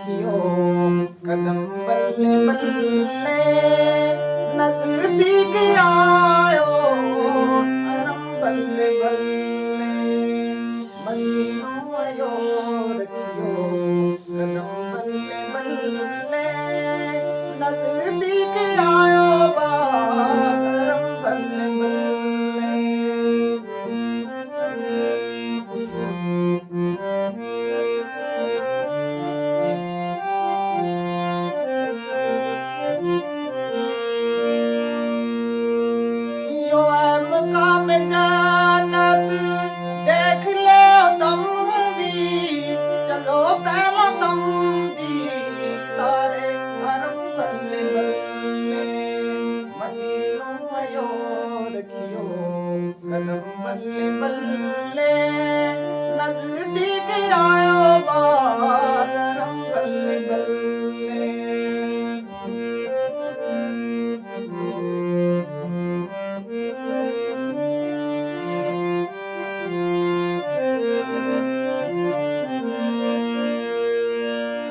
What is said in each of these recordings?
रखियो कदम बल्ले बल्ले नजदीक आयो अरम बल्ले बल्ले मदीनो आयो रखियो कदम बल्ले बल्ले नजदीक आयो बाग अरम बल्ले बल्ले यो है मकाम जन्नत देख ले तुम भी चलो पहला तुम दीदारे हरम बल्ले बल्ले मदीनो आयो रखियो कदम बल्ले बल्ले नजदीक आयो बाग हरम बल्ले बल्ले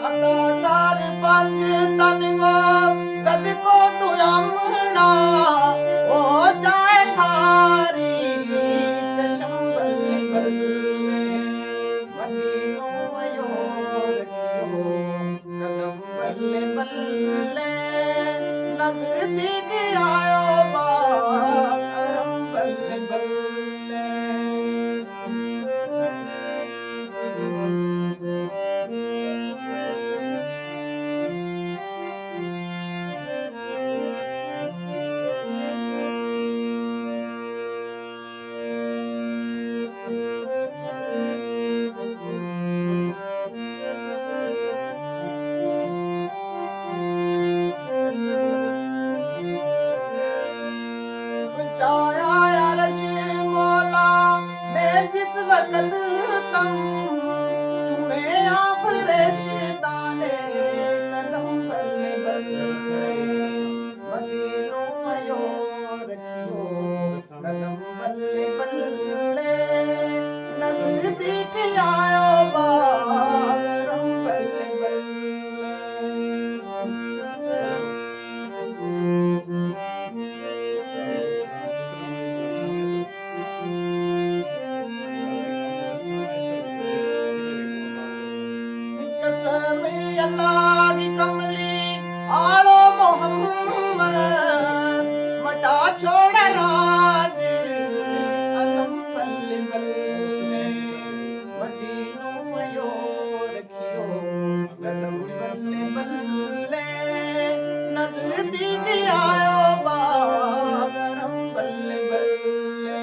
अदाकार पंज तनगो सदको तू अमना हो जाए थारी चशम बल्ले बल्ले मदीनो आयो रखियो कदम बल्ले बल्ले नजदीक आयो बाग अरम बल्ले बल्ले चाया अरश मौला ने जिस वक्त तम चुने आ फरिश्ता ने कदम बल्ले बल्ले मदीनो आयो रखियो कदम बल्ले बल्ले नजदीक आयो बाग अरम बल्ले बल्ले कसम अल्लाह की कमली आलो मोहम्मद मटा छोड़ राज अलम बल्ले बल्ले मदीनो आयो रखियो कदम बल्ले बल्ले नजदीक आयो बाग अरम बल्ले बल्ले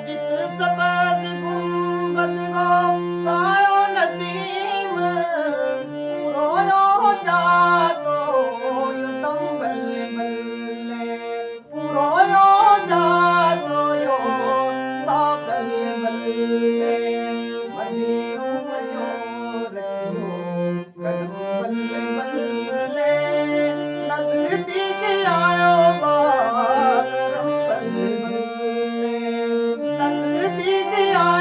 जित सबज गुंबद गो सायो नसीम पूरो जातो युतम बल्ले बल्ले पूरो जातो यो सा बल्ले बल्ले मदीनो आयो रखियो कदम बल्ले बल्ले नजदीक आयो बाग अरम बल्ले बल्ले नजदीक आयो